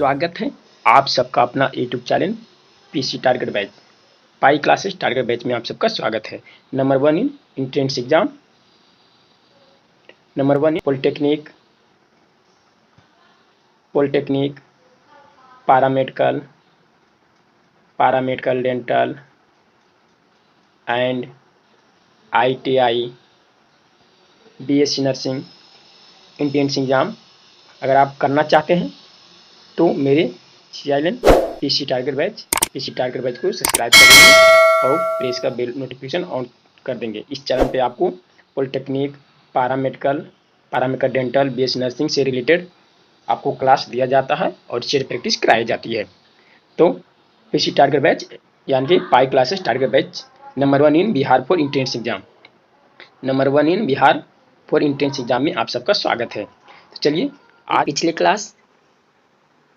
स्वागत है आप सबका अपना YouTube channel PC target batch pi classes target batch में आप सबका स्वागत है। Number 1 in entrance exam, number 1 in polytechnic, paramedical dental and ITI, BSc nursing entrance exam अगर आप करना चाहते हैं तो मेरे चैनल पीसी टारगेट बैच को सब्सक्राइब कर देंगे और प्रेस का बेल नोटिफिकेशन ऑन कर देंगे। इस चैनल पे आपको polytechnic, paramedical dental, BSc nursing से रिलेटेड आपको क्लास दिया जाता है और शेयर प्रैक्टिस कराई जाती है। तो पीसी टारगेट बैच यानी कि pi classes target batch number 1 in Bihar for entrance exam में आप सबका स्वागत है। तो चलिए, आज पिछले क्लास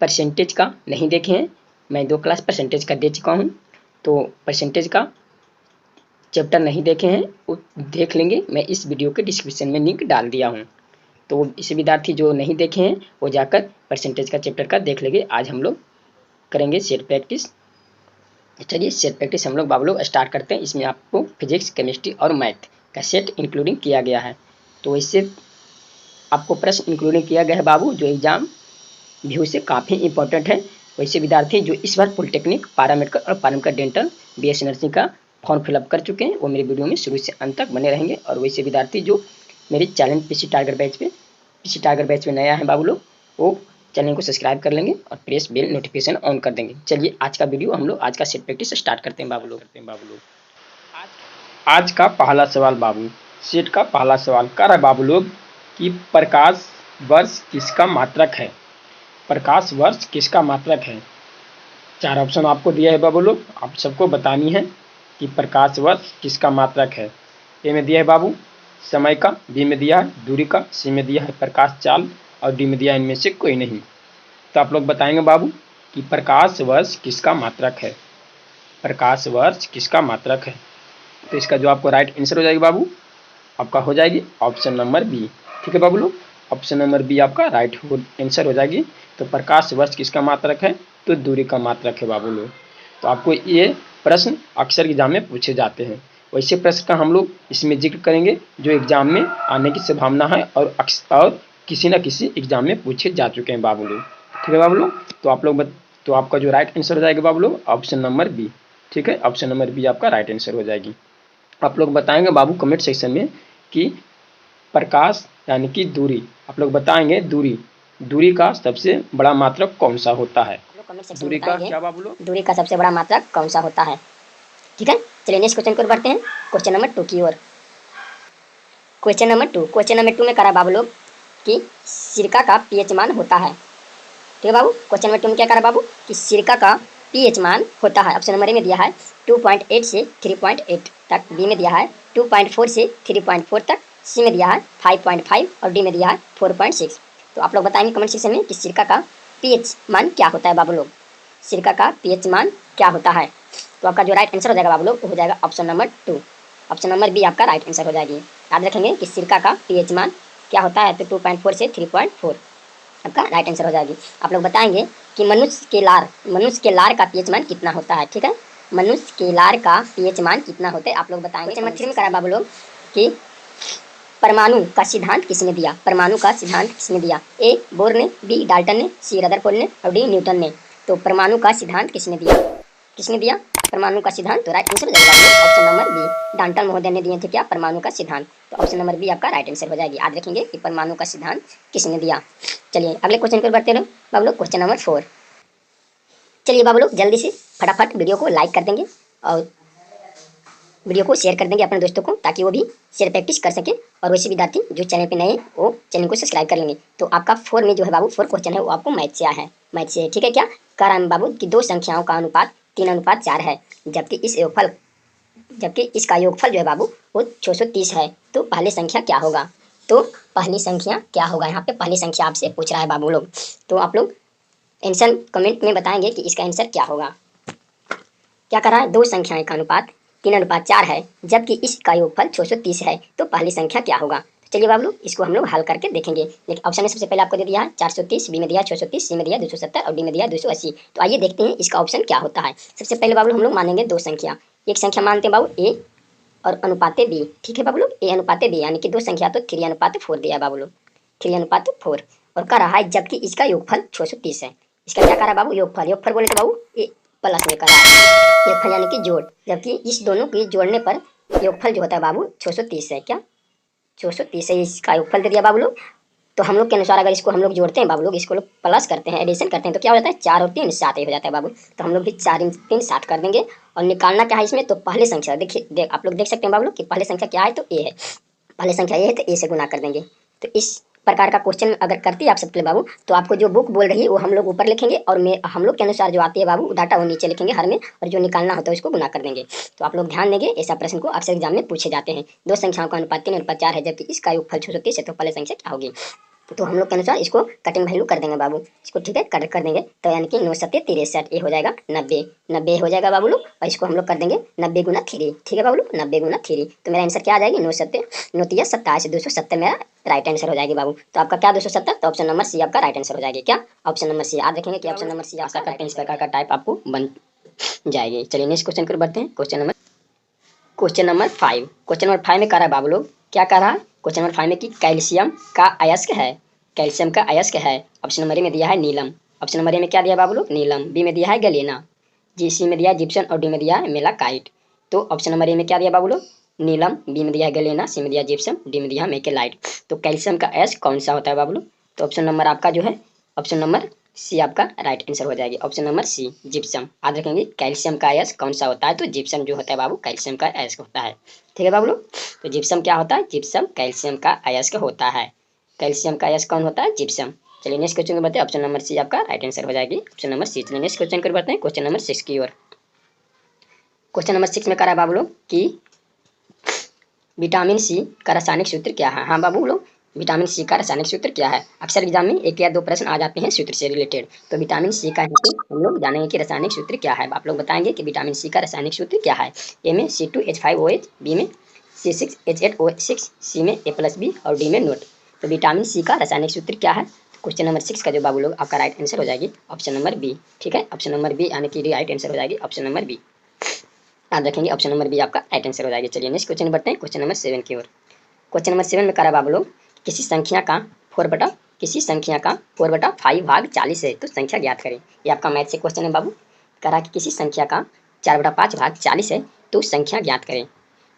परसेंटेज का नहीं देखे हैं, मैं 2 क्लास परसेंटेज का दे चुका हूं, तो परसेंटेज का चैप्टर नहीं देखे हैं वो देख लेंगे। मैं इस वीडियो के डिस्क्रिप्शन में लिंक डाल दिया हूं, तो इस विद्यार्थी जो नहीं देखे हैं वो जाकर परसेंटेज का चैप्टर का देख लेंगे। आज हम लोग करेंगे सेट प्रैक्टिस। चलिए सेट प्रैक्टिस हम लोग बाबू लोग स्टार्ट करते हैं। इसमें आपको फिजिक्स, केमिस्ट्री और मैथ का सेट इंक्लूडिंग किया गया है। तो इससे आपको प्रश्न इंक्लूडिंग किया गया है बाबू, जो एग्जाम व्यू से काफ़ी इंपॉर्टेंट है। वैसे विद्यार्थी जो इस बार polytechnic, paramedical dental, BSc nursing का फॉर्म फिलअप कर चुके हैं वो मेरे वीडियो में शुरू से अंत तक बने रहेंगे। और वैसे विद्यार्थी जो मेरे चैनल पीसी टारगेट बैच पे नया है बाबू लोग, वो चैनल को सब्सक्राइब कर लेंगे और प्रेस बेल नोटिफिकेशन ऑन कर देंगे। चलिए आज का वीडियो हम लोग आज का सेट प्रैक्टिस स्टार्ट करते हैं बाबू लोग। आज का पहला सवाल बाबू, सेट का पहला सवाल कर रहा है बाबू लोग कि प्रकाश वर्ष किसका मात्रक है। प्रकाश वर्ष किसका मात्रक है। 4 ऑप्शन आपको दिया है बाबू लोग, आप सबको बतानी है कि प्रकाश वर्ष किसका मात्रक है। ए में दिया है बाबू समय का, बी में दिया है दूरी का, सी में दिया है प्रकाश चाल और डी में दिया है इनमें से कोई नहीं। तो आप लोग बताएंगे बाबू कि प्रकाश वर्ष किसका मात्रक है। प्रकाश वर्ष किसका मात्रक है। तो इसका जो आपको राइट आंसर हो जाएगी बाबू, आपका हो जाएगी ऑप्शन नंबर बी। ठीक है बाबू लोग, ऑप्शन नंबर बी आपका राइट आंसर हो जाएगी। तो प्रकाश वर्ष किसका मात्रक है, तो दूरी का मात्रक है बाबू लोग। तो आपको ये प्रश्न अक्सर एग्जाम में पूछे जाते हैं। वैसे प्रश्न का हम लोग इसमें जिक्र करेंगे जो एग्जाम में आने की संभावना है और किसी न किसी एग्जाम में पूछे जा चुके हैं बाबू लोग। ठीक है बाबू लोग, तो आपका जो राइट आंसर हो जाएगा बाबू लोग ऑप्शन नंबर बी। ठीक है, ऑप्शन नंबर बी आपका राइट आंसर हो जाएगी। आप लोग बताएंगे बाबू कमेंट सेक्शन में कि प्रकाश यानी कि दूरी, आप लोग बताएंगे दूरी का सबसे बड़ा मात्रक कौन सा होता है। दूरी का क्या बाबू लोग, दूरी का सबसे बड़ा मात्रक कौन सा होता है। ठीक है, चलिए नेक्स्ट क्वेश्चन को बढ़ते हैं, क्वेश्चन नंबर 2 की ओर। क्वेश्चन नंबर 2 में करा बाबू लोग कि सिरका का pH मान होता है। ठीक है बाबू, क्वेश्चन नंबर 2 में क्या करा बाबू कि सिरका का pH मान होता है। ऑप्शन नंबर ए में दिया है 2.8 से 3.8 तक, बी में दिया है 2.4 से 3.4 तक, सी में दिया है 5.5 और डी में दिया है 4.6। तो आप लोग बताएंगे कमेंट सेक्शन में कि सिरका का pH मान क्या होता है बाबू लोग। सिरका का pH मान क्या होता है। तो आपका जो राइट आंसर हो जाएगा बाबू लोग वो हो जाएगा option number 2, option number B आपका राइट आंसर हो जाएगी। याद रखेंगे कि सिरका का pH मान क्या होता है, तो 2.4 से 3.4 आपका राइट आंसर हो जाएगी। आप लोग बताएंगे कि मनुष्य के लार का pH मान कितना होता है। ठीक है, मनुष्य के लार का pH मान कितना होता है आप लोग बताएंगे। नंबर 3 में करा बाबू लोग कि परमाणु का सिद्धांत किसने दिया। परमाणु का सिद्धांत किसने दिया। ए बोर ने, बी डाल्टन ने, सी रदरफोर्ड ने और डी न्यूटन ने। तो परमाणु का सिद्धांत किसने दिया परमाणु का सिद्धांत। तो राइट आंसर हो जाएगा ऑप्शन नंबर बी, डाल्टन महोदय ने दिए थे क्या, परमाणु का सिद्धांत। तो ऑप्शन नंबर बी आपका राइट आंसर हो जाएगी। याद रखेंगे कि परमाणु का सिद्धांत किसने दिया। चलिए अगले क्वेश्चन पर बढ़ते रहो बाबू लोग, क्वेश्चन नंबर 4। चलिए बाबू लोग जल्दी से फटाफट वीडियो को लाइक कर देंगे और वीडियो को शेयर कर देंगे अपने दोस्तों को, ताकि वो भी शेयर प्रैक्टिस कर सके। और वैसे विद्यार्थी जो चैनल पे नए वो चैनल को सब्सक्राइब कर लेंगे। तो आपका 4 में जो है बाबू 4 क्वेश्चन है वो आपको मैथ से आया है, मैथ से। ठीक है, क्या कह रहा है बाबू कि 2 संख्याओं का अनुपात 3:4 है, जबकि इसका योगफल जो है बाबू वो 630 है। तो पहली संख्या क्या होगा। यहाँ पे पहली संख्या आपसे पूछ रहा है बाबू लोग। तो आप लोग आंसर कमेंट में बताएंगे कि इसका आंसर क्या होगा। क्या कर रहा है, 2 संख्याएं का अनुपात 3:4 है, जबकि इसका योगफल 630 है। तो पहली संख्या क्या होगा। तो चलिए बाबू लोग इसको हम लोग हल करके देखेंगे। लेकिन ऑप्शन में सबसे पहले आपको दे दिया है 430, बी में दिया 630, सी में दिया 270 और डी में दिया 280। तो आइए देखते हैं इसका ऑप्शन क्या होता है। सबसे पहले बाबू लोग हम लोग मानेंगे दो संख्या। एक संख्या मानते हैं बाबू ए और अनुपाते बी। ठीक है बाबू लोग, ए अनुपाते बी यानी कि दो संख्या तो 3:4 दिया बाबू लोग, 3:4। और कह रहा है जबकि इसका योगफल 630 है। इसका क्या कह रहा है बाबू, योगफल। योगफल बोले तो बाबू ये प्लस में कर रहा है, योगफल यानी कि जोड़। जबकि इस दोनों के जोड़ने पर योगफल जो होता है बाबू 630 है। क्या 630 है, इसका योगफल दे दिया बाबू लोग। तो हम लोग के अनुसार अगर इसको हम लोग जोड़ते हैं बाबू लोग, इसको लोग प्लस करते हैं, एडिशन करते हैं, तो क्या हो जाता है 4 और 3 7 ही हो जाता है बाबू। तो हम लोग भी 4 3 7 कर देंगे। और निकालना क्या है इसमें, तो पहले संख्या देखिए आप लोग देख सकते हैं बाबू लोग कि पहले संख्या क्या है, तो ए है। पहले संख्या ए है तो ए से गुना कर देंगे। तो इस प्रकार का क्वेश्चन अगर करती है आप सबके लिए बाबू, तो आपको जो बुक बोल रही है वो हम लोग ऊपर लिखेंगे और हम लोग के अनुसार जो आती है बाबू डाटा वो नीचे लिखेंगे हर में, और जो निकालना होता है उसको गुना कर देंगे। तो आप लोग ध्यान देंगे, ऐसा प्रश्न को अक्सर एग्जाम में पूछे जाते हैं। दो संख्याओं का अनुपात 3:4 है, जबकि इसका योगफल 630 है, तो पहले संख्या क्या होगी। तो हम लोग के अनुसार इसको कटिंग वैल्यू कर देंगे बाबू, इसको ठीक है कट कर देंगे। तो यानी कि 9 7 63, ये हो जाएगा 90, 90 हो जाएगा बाबू लोग। और इसको हम लोग कर देंगे 90 गुना 3। ठीक है बाबू लोग, 90 गुना 3। तो मेरा आंसर क्या आ जाएगी, 9 7 9 3 27, 270 मेरा राइट आंसर हो जाएगी बाबू। तो आपका क्या 270, तो ऑप्शन नंबर सी आपका राइट आंसर हो जाएगी। क्या ऑप्शन नंबर सी, याद रखेंगे कि ऑप्शन नंबर सी आशा करते हैं इस प्रकार का टाइप आपको बन जाएगी। चलिए नेक्स्ट क्वेश्चन पर बढ़ते हैं। Question number 5। क्वेश्चन नंबर 5 में कह रहा है बाबू लोग, क्या कह रहा है क्वेश्चन नंबर 5 में कि कैल्शियम का अयस्क है। कैल्शियम का अयस्क है। ऑप्शन नंबर ए में दिया है नीलम। ऑप्शन नंबर ए में क्या दिया बाबू लोग, नीलम। बी में दिया है गलेना, जी सी में दिया है जिप्सन और डी में दिया है मेलाकाइट। तो ऑप्शन नंबर ए में क्या दिया बाबू लोग, नीलम। बी में दिया है गलेना, सी में दिया है जिप्सम, डी में दिया है मेकेलाइट। तो कैल्शियम का अयस्क कौन सा होता है बाबू लोग, तो ऑप्शन नंबर आपका जो है ऑप्शन नंबर सी आपका राइट आंसर हो जाएगी। Option number C gypsum. याद रखेंगे कैल्शियम का अयस्क कौन सा होता है, तो जिप्सम जो होता है बाबू कैल्शियम का अयस्क होता है। ठीक है बाबू लोग, तो जिप्सम क्या होता है, जिप्सम कैल्शियम का अयस्क होता है। कैल्शियम का अयस्क कौन होता है, जिप्सम। चलिए नेक्स्ट क्वेश्चन को बढ़ते हैं। ऑप्शन नंबर सी आपका राइट आंसर हो जाएगी, ऑप्शन नंबर सी। चलिए नेक्स्ट क्वेश्चन को बढ़ते हैं, क्वेश्चन नंबर 6 की ओर। क्वेश्चन नंबर 6 में कह रहा है बाबू लोग कि विटामिन सी का रासायनिक सूत्र क्या है। हाँ बाबू लोग, विटामिन सी का रासायनिक सूत्र क्या है। अक्सर एग्जाम में 1 या 2 प्रश्न आ जाते हैं सूत्र से रिलेटेड। तो विटामिन सी का हम लोग जानेंगे कि रासायनिक सूत्र क्या है। आप लोग बताएंगे कि विटामिन सी का रासायनिक सूत्र क्या है। ए में C2H5OH, बी में C6H8OH6, सी में A+B और डी में नोट। तो विटामिन सी का रासायनिक सूत्र क्या है। क्वेश्चन नंबर 6 का जो बाबू लोग आपका राइट आंसर हो जाएगी ऑप्शन नंबर बी। ठीक है, ऑप्शन नंबर बी यानी कि राइट आंसर हो जाएगी ऑप्शन नंबर बी। याद रखेंगे ऑप्शन नंबर बी आपका राइट आंसर हो जाएगी। चलिए नेक्स्ट क्वेश्चन बढ़ते हैं, क्वेश्चन नंबर 7 की ओर। क्वेश्चन नंबर 7 में कह रहा है बाबू लोग किसी संख्या का 4/5 भाग 40 है, तो संख्या ज्ञात करें। ये आपका मैथ से क्वेश्चन है बाबू। कह रहा है कि किसी संख्या का 4/5 भाग 40 है, तो संख्या ज्ञात करें।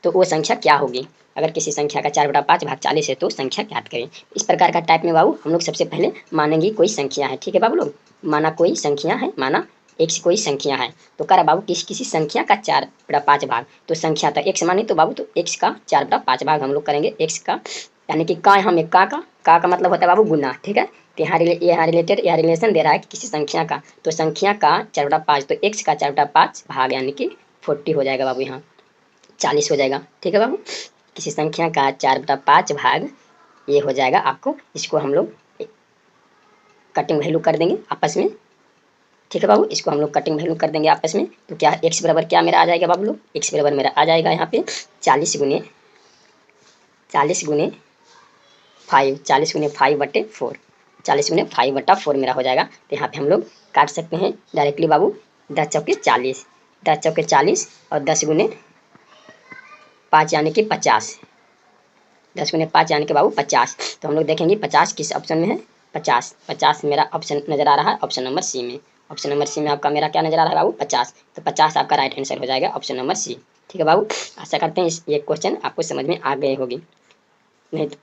तो वो संख्या क्या होगी। अगर किसी संख्या का 4/5 भाग 40 है तो संख्या ज्ञात करें। इस प्रकार का टाइप में बाबू हम लोग सबसे पहले मानेंगे कोई संख्या है। ठीक है बाबू लोग, माना कोई संख्या है, माना x कोई संख्या है। तो कह रहा बाबू किसी संख्या का 4/5 भाग, तो संख्या था x मानी, तो बाबू तो x का 4/5 भाग हम लोग करेंगे x का, यानी कि का यहाँ में का मतलब होता है बाबू गुना। ठीक है, तो यहाँ रिलेटेड यहाँ रिलेशन दे रहा है कि किसी संख्या का, तो संख्या का 4/5, तो x का 4/5 भाग यानी कि 40 हो जाएगा बाबू, यहाँ 40 हो जाएगा। ठीक है बाबू, किसी संख्या का 4/5 भाग ये हो जाएगा आपको, इसको हम लोग कटिंग वैल्यू कर देंगे आपस में। ठीक है बाबू, इसको हम लोग कटिंग वैल्यू कर देंगे आपस में। तो क्या x बराबर क्या मेरा आ जाएगा बाबू लोग, x बराबर मेरा आ जाएगा यहाँ पे 40 गुने 5, 40 गुने 5/4, 40 गुने 5/4 मेरा हो जाएगा। तो यहाँ पे हम लोग काट सकते हैं डायरेक्टली बाबू, 10 चौके 40, 10 चौके 40 और 10 गुने 5 यानी कि 50, 10 गुने 5 यानी कि बाबू 50। तो हम लोग देखेंगे 50 किस ऑप्शन में है, 50 मेरा ऑप्शन नज़र आ रहा है ऑप्शन नंबर सी में। ऑप्शन नंबर सी में आपका मेरा क्या नजर आ रहा है बाबू, 50। तो 50 आपका राइट आंसर हो जाएगा ऑप्शन नंबर सी। ठीक है बाबू, आशा करते हैं ये क्वेश्चन आपको समझ में आ गए होगी। नहीं तो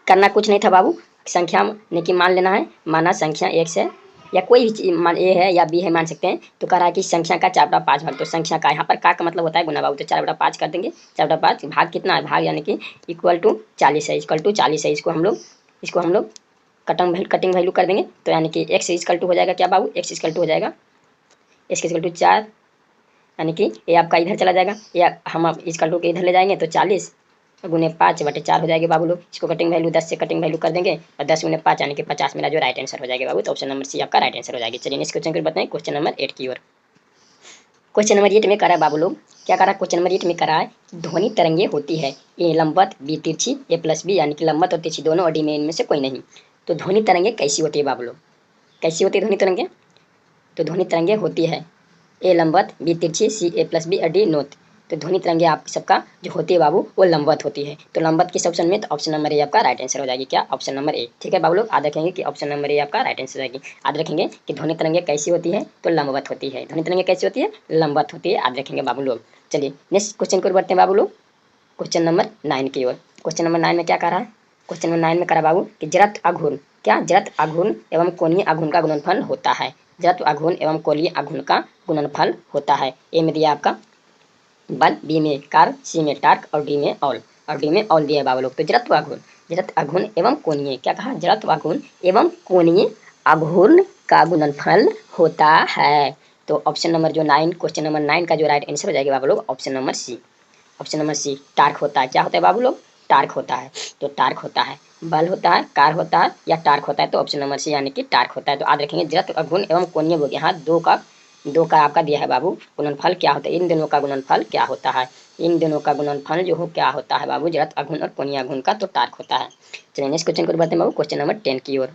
करना कुछ नहीं था बाबू, संख्या ने कि मान लेना है, माना संख्या x है या कोई भी मान a है या b है मान सकते हैं। तो कह रहा है कि संख्या का 4/5 भाग, तो संख्या का यहाँ पर का मतलब होता है गुना बाबू, तो 4/5 कर देंगे। 4/5 भाग कितना है, भाग यानी कि इक्वल टू 40 है, इक्वल टू 40 है। इसको हम लोग कटिंग वैल्यू कर देंगे। तो यानी कि x इक्वल टू हो जाएगा क्या बाबू, x इक्वल टू हो जाएगा x इक्वल टू 4, यानी कि ये आपका इधर चला जाएगा, या हम इक्वल टू के इधर ले जाएंगे तो 40 गुने 5/4 हो जाएगी बाबू लोग। इसको कटिंग वैल्यू 10 से कटिंग वैल्यू कर देंगे और 10 गुने 5 यानी कि 50 मेरा जो राइट आंसर हो जाएगा बाबू। तो ऑप्शन नंबर सी आपका राइट आंसर हो जाएगी। चलिए नेक्स्ट क्वेश्चन को बताएं, क्वेश्चन नंबर 8 की ओर। क्वेश्चन नंबर 8 में करा है बाबू लोग, क्या करा? क्वेश्चन नंबर 8 में करा है ध्वनि तरंगे होती है ए लंबवत बी तिरछी ए प्लस बी, यानी कि लंबवत और तिरछी दोनों और डी में इनमें से कोई नहीं। तो ध्वनि तरंगे कैसी होती है बाबू लोग? कैसी होती है ध्वनि तरंगे? तो ध्वनि तरंगे होती है ए लंबवत बी तिरछी सी ए प्लस बी और डी नोट। तो ध्वनि तरंगे आप सबका जो होती है बाबू वो लंबवत होती है। तो लंबवत किस ऑप्शन में? तो ऑप्शन नंबर ए आपका राइट आंसर हो जाएगी। क्या? Option number A. ठीक है बाबू लोग, याद रखेंगे कि ऑप्शन नंबर ए आपका राइट आंसर हो जाएगी। याद रखेंगे कि ध्वनि तरंगे कैसी होती है? तो लंबवत होती है। ध्वनि तरंगे कैसी होती है? लंबवत होती है। याद रखेंगे बाबू लोग। चलिए नेक्स्ट क्वेश्चन को बढ़ते हैं बाबू लोग, क्वेश्चन नंबर 9 की ओर। क्वेश्चन नंबर 9 में क्या कह रहा है? क्वेश्चन नंबर 9 में करा बाबू कि जड़त्व आघूर्ण, क्या? जड़त्व आघूर्ण एवं कोणीय आघूर्ण का गुणनफल होता है। जड़त्व आघूर्ण एवं कोणीय आघूर्ण का गुणनफल होता है। ए में दिया आपका बल, बी में कार, सी में टार्क और डी में ऑल, और डी में ऑल दिया है बाबू लोग। तो जड़त्व आघूर्ण एवं कोणीय, क्या कहा? जड़त्व आघूर्ण एवं कोणीय आघूर्ण का गुणनफल होता है। तो ऑप्शन नंबर जो 9, क्वेश्चन नंबर 9 का जो राइट आंसर हो जाएगा बाबू लोग option number C. Option number C, torque होता है। क्या होता है बाबू लोग? टार्क होता है। तो टार्क होता है, बल होता है, कार होता है या टार्क होता है, तो ऑप्शन नंबर सी यानी कि टार्क होता है। तो याद रखेंगे जड़त्व आघूर्ण एवं कोणीय गुण, यहाँ दो का आपका दिया है बाबू गुणनफल क्या होता है, इन दोनों का गुणनफल क्या होता है, इन दोनों का गुणनफल जो हो क्या होता है बाबू, जड़त्व आघूर्ण और कोणीय आघूर्ण का, तो टार्क होता है। चलिए नेक्स्ट क्वेश्चन को बढ़ते हैं बाबू, क्वेश्चन नंबर 10 की ओर।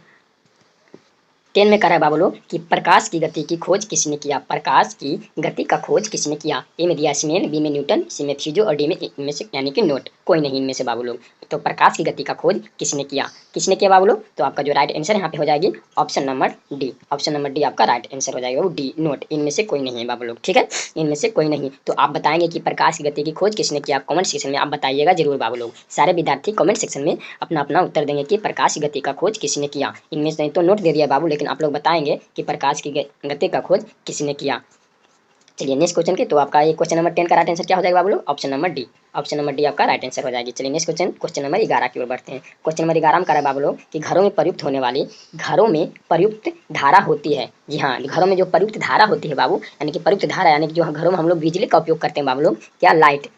10 में करा है बाबू लोग कि प्रकाश की गति की खोज किसने किया? प्रकाश की गति का खोज किसने किया? ए में दिया स्नेल, बी में न्यूटन, सी में थ्यूजो और डी में इनमें से यानी कि नोट, कोई नहीं इनमें से बाबू लोग। तो प्रकाश की गति का खोज किसने किया? किसने किया बाबू लोग? तो आपका जो राइट आंसर यहाँ पे हो जाएगी option number D. Option number D आपका राइट आंसर हो जाएगा, वो डी नोट, इनमें से कोई नहीं है बाबू लोग। ठीक है, इनमें से कोई नहीं। तो आप बताएंगे कि प्रकाश की गति की खोज किसने किया, कमेंट सेक्शन में आप बताइएगा जरूर बाबू लोग। सारे विद्यार्थी कमेंट सेक्शन में अपना अपना उत्तर देंगे कि प्रकाश की गति का खोज किसने किया। इनमें से नहीं तो नोट दे दिया बाबू, लेकिन आप लोग बताएंगे कि प्रकाश की गति का खोज किसने किया। चलिए नेक्स्ट क्वेश्चन के, तो आपका ये क्वेश्चन नंबर 10 का राइट आंसर क्या हो जाएगा बाबू लोग? Option number D. Option number D आपका राइट आंसर हो जाएगी। चलिए नेक्स्ट क्वेश्चन, क्वेश्चन नंबर 11 की ओर बढ़ते हैं। क्वेश्चन नंबर 11 में करा बाबू लोग कि घरों में प्रयुक्त होने वाली, घरों में प्रयुक्त धारा होती है। जी हाँ, घरों में जो प्रयुक्त धारा होती है बाबू, यानी कि प्रयुक्त धारा यानी कि जो घरों में हम लोग बिजली का उपयोग करते हैं बाबू लोग, क्या? लाइट